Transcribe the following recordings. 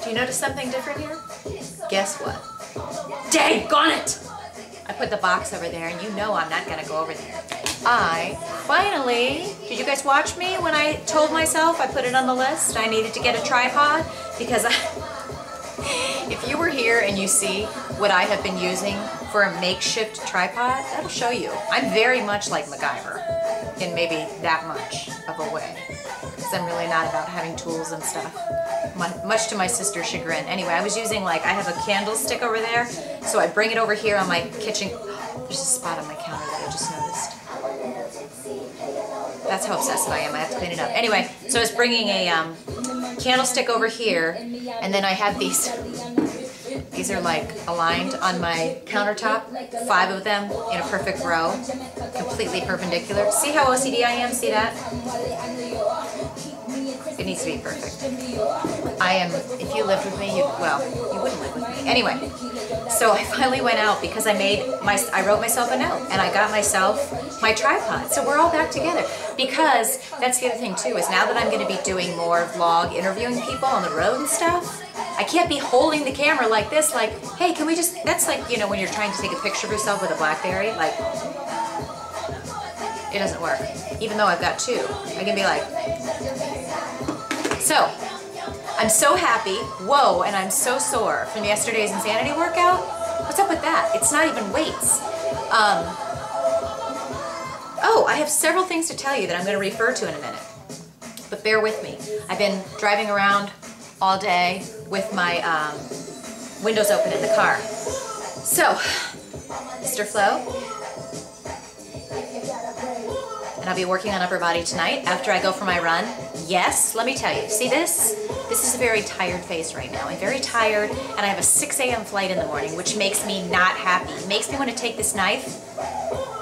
Do you notice something different here? Guess what? Daggone it! I put the box over there, and you know I'm not gonna go over there. I finally, did you guys watch me when I told myself I put it on the list? I needed to get a tripod because if you were here and you see what I have been using for a makeshift tripod, that'll show you. I'm very much like MacGyver in maybe that much of a way. Because I'm really not about having tools and stuff. Much to my sister's chagrin. Anyway, I was using I have a candlestick over there, so I bring it over here on my kitchen. There's a spot on my counter that I just noticed. That's how obsessive I am. I have to clean it up. Anyway, so I was bringing a candlestick over here, and then I have these. These are aligned on my countertop, 5 of them in a perfect row, completely perpendicular. See how OCD I am? See that? It needs to be perfect. I am, if you lived with me, you wouldn't live with me. Anyway, so I finally went out because I wrote myself a note and I got myself my tripod. So we're all back together because that's the other thing too, is now that I'm going to be doing more vlog, interviewing people on the road and stuff, I can't be holding the camera like this, hey, can we just, that's when you're trying to take a picture of yourself with a BlackBerry, it doesn't work. Even though I've got 2, I can be so, I'm so happy, whoa, and I'm so sore from yesterday's Insanity workout. What's up with that? It's not even weights. Oh, I have several things to tell you that I'm going to refer to in a minute, but bear with me. I've been driving around all day with my windows open in the car. So, Mr. Flo, and I'll be working on upper body tonight after I go for my run. Yes, let me tell you, see this? This is a very tired face right now. I'm very tired, and I have a 6 a.m. flight in the morning, which makes me not happy. It makes me want to take this knife.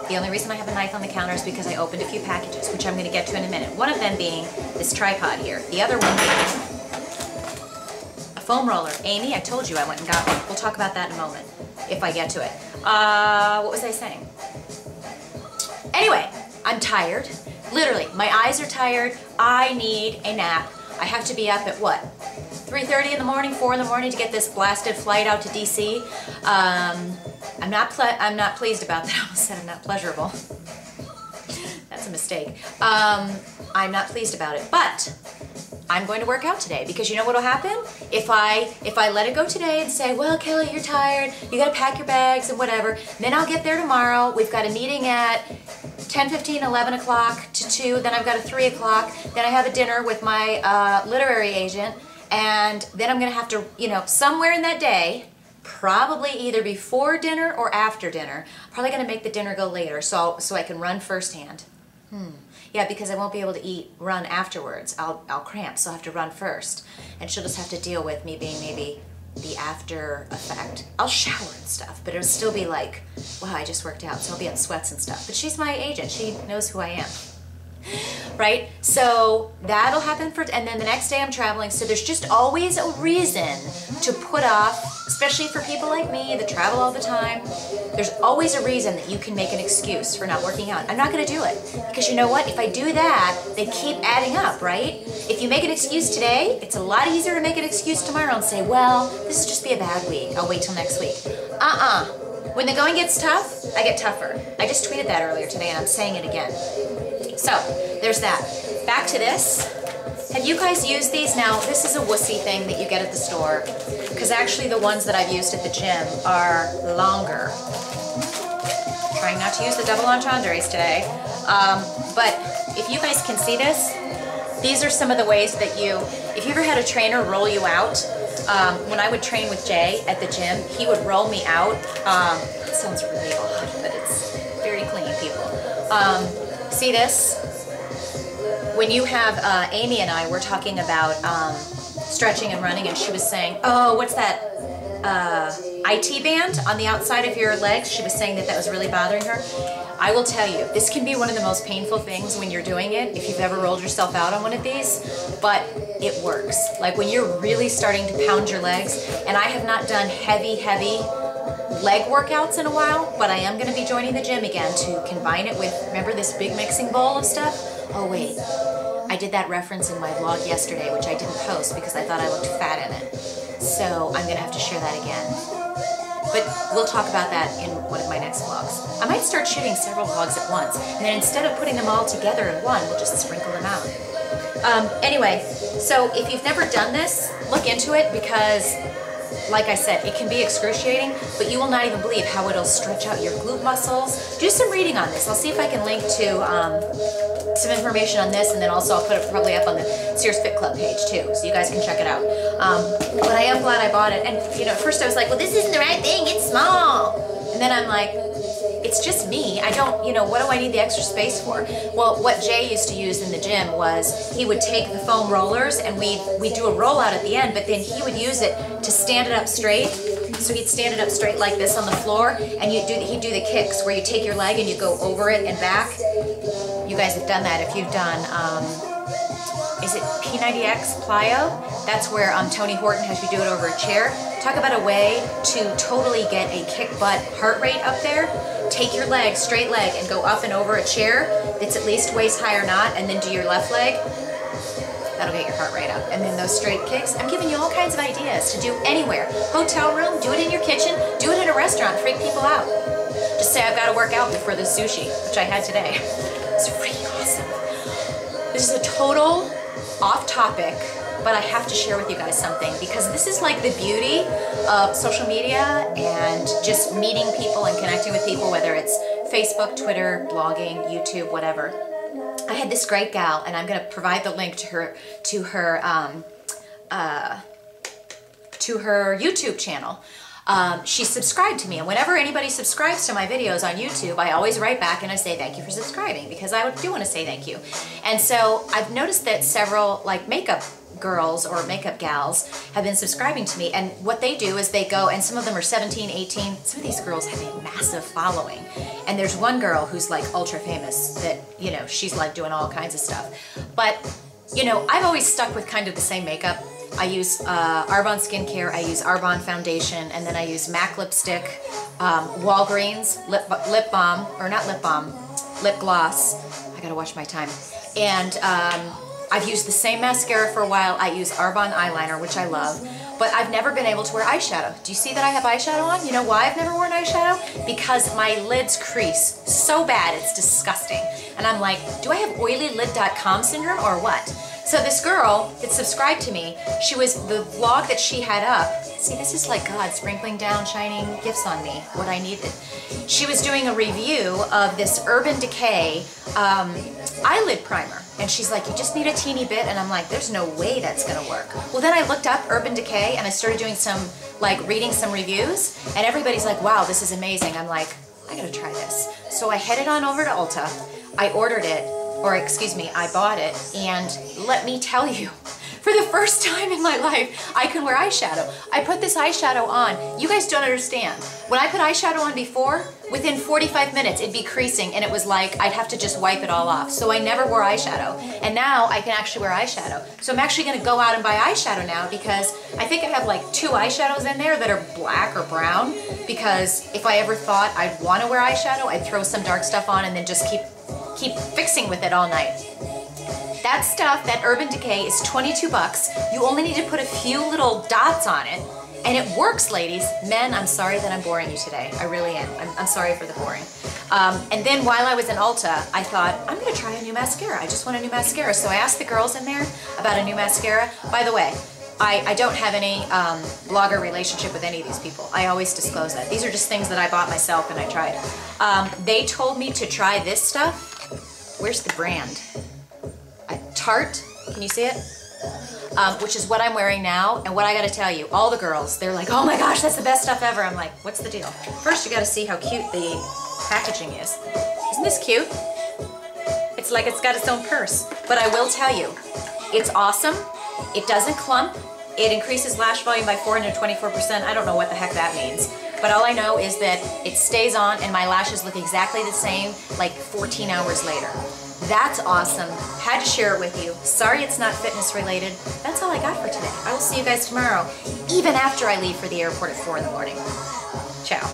The only reason I have a knife on the counter is because I opened a few packages, which I'm going to get to in a minute. One of them being this tripod here. The other one being a foam roller. Amy, I told you I went and got one. We'll talk about that in a moment, if I get to it. What was I saying? Anyway, I'm tired. Literally, my eyes are tired. I need a nap. I have to be up at what? 3:30 in the morning, 4 in the morning to get this blasted flight out to DC. I'm not pleased about that. I almost said I'm not pleasurable. That's a mistake. I'm not pleased about it, but I'm going to work out today because you know what will happen? If I let it go today and say, well, Kelly, you're tired, you gotta pack your bags and whatever, then I'll get there tomorrow. We've got a meeting at 10:15, 11 o'clock to 2, then I've got a 3 o'clock, then I have a dinner with my literary agent, and then I'm gonna have to, somewhere in that day, probably either before dinner or after dinner, probably gonna make the dinner go later so I can run firsthand. Yeah, because I won't be able to run afterwards. I'll cramp, so I'll have to run first. And she'll just have to deal with me being maybe the after effect. I'll shower and stuff, but it'll still be like, wow, I just worked out, so I'll be in sweats and stuff. But she's my agent. She knows who I am. Right? So that'll happen and then the next day I'm traveling, so there's just always a reason to put off, especially for people like me that travel all the time. There's always a reason that you can make an excuse for not working out. I'm not going to do it because you know what? If I do that, they keep adding up, right? If you make an excuse today, it's a lot easier to make an excuse tomorrow and say, well, this will just be a bad week. I'll wait till next week. When the going gets tough, I get tougher. I just tweeted that earlier today and I'm saying it again. So, there's that. Back to this. Have you guys used these? Now, this is a wussy thing that you get at the store, because actually the ones that I've used at the gym are longer. Trying not to use the double entendres today. But if you guys can see this, these are some of the ways that if you ever had a trainer roll you out, when I would train with Jay at the gym, he would roll me out. It sounds really odd, but it's very clean, people. See this? When you have, Amy and I were talking about stretching and running, and she was saying, oh, what's that IT band on the outside of your legs? She was saying that was really bothering her. I will tell you, this can be one of the most painful things when you're doing it, if you've ever rolled yourself out on one of these, but it works. Like when you're really starting to pound your legs, and I have not done heavy leg workouts in a while, but I am going to be joining the gym again to combine it with, remember this big mixing bowl of stuff? Oh wait, I did that reference in my vlog yesterday, which I didn't post because I thought I looked fat in it. So I'm gonna have to share that again. But we'll talk about that in one of my next vlogs. I might start shooting several vlogs at once, and then instead of putting them all together in one, we'll just sprinkle them out. Anyway, so if you've never done this, look into it because, like I said, it can be excruciating, but you will not even believe how it'll stretch out your glute muscles. Do some reading on this. I'll see if I can link to some information on this, and then also I'll put it probably up on the Sears Fit Club page too, so you guys can check it out. But I am glad I bought it. And you know, at first I was like, well, this isn't the right thing, it's small. And then I'm like, it's just me. I don't, you know, what do I need the extra space for? Well, what Jay used to use in the gym was he would take the foam rollers and we'd do a rollout at the end, but then he would use it to stand it up straight. So he'd stand it up straight like this on the floor, and he'd do the kicks where you take your leg and you go over it and back. You guys have done that if you've done, is it P90X plyo? That's where Tony Horton has you do it over a chair. Talk about a way to totally get a kick butt heart rate up there. Take your leg, straight leg, and go up and over a chair that's at least waist high or not, and then do your left leg. That'll get your heart rate up. And then those straight kicks. I'm giving you all kinds of ideas to do anywhere. Hotel room, do it in your kitchen, do it at a restaurant, freak people out. Just say I've got to work out before the sushi, which I had today. It's freaking awesome. This is a total off topic, but I have to share with you guys something because this is like the beauty of social media and just meeting people and connecting with people, whether it's Facebook, Twitter, blogging, YouTube, whatever. I had this great gal, and I'm going to provide the link to her YouTube channel. She subscribed to me, and whenever anybody subscribes to my videos on YouTube, I always write back and I say thank you for subscribing because I do want to say thank you. And so I've noticed that several like makeup girls or makeup gals have been subscribing to me, and what they do is they go, and some of them are 17, 18, some of these girls have a massive following, and there's one girl who's like ultra famous that, you know, she's like doing all kinds of stuff. But, you know, I've always stuck with kind of the same makeup. I use Arbonne skincare, I use Arbonne foundation, and then I use MAC lipstick, Walgreens lip balm, or not lip balm, lip gloss. I gotta watch my time. And I've used the same mascara for a while. I use Arbonne eyeliner, which I love, but I've never been able to wear eyeshadow. Do you see that I have eyeshadow on? You know why I've never worn eyeshadow? Because my lids crease so bad, it's disgusting. And I'm like, do I have oilylid.com syndrome or what? So this girl that subscribed to me, she was, the vlog that she had up, see, this is like God sprinkling down shining gifts on me, what I needed. She was doing a review of this Urban Decay eyelid primer. And she's like, you just need a teeny bit. And I'm like, there's no way that's gonna work. Well, then I looked up Urban Decay and I started doing some, like reading some reviews, and everybody's like, wow, this is amazing. I'm like, I gotta try this. So I headed on over to Ulta, I ordered it, or excuse me, I bought it, and let me tell you, for the first time in my life, I can wear eyeshadow. I put this eyeshadow on. You guys don't understand. When I put eyeshadow on before, within 45 minutes, it'd be creasing, and it was like I'd have to just wipe it all off. So I never wore eyeshadow. And now I can actually wear eyeshadow. So I'm actually gonna go out and buy eyeshadow now because I think I have like 2 eyeshadows in there that are black or brown, because if I ever thought I'd wanna wear eyeshadow, I'd throw some dark stuff on and then just keep fixing with it all night. That stuff, that Urban Decay, is 22 bucks. You only need to put a few little dots on it, and it works, ladies. Men, I'm sorry that I'm boring you today. I really am. I'm sorry for the boring. And then while I was in Ulta, I thought, I'm gonna try a new mascara. I just want a new mascara. So I asked the girls in there about a new mascara. By the way, I don't have any blogger relationship with any of these people. I always disclose that. These are just things that I bought myself and I tried. They told me to try this stuff. Where's the brand? Tarte, can you see it? Which is what I'm wearing now, and what I gotta tell you, all the girls, they're like, oh my gosh, that's the best stuff ever. I'm like, what's the deal? First, you gotta see how cute the packaging is. Isn't this cute? It's like it's got its own purse. But I will tell you, it's awesome. It doesn't clump. It increases lash volume by 424%. I don't know what the heck that means. But all I know is that it stays on and my lashes look exactly the same like 14 hours later. That's awesome. Had to share it with you. Sorry it's not fitness related. That's all I got for today. I will see you guys tomorrow, even after I leave for the airport at 4 in the morning.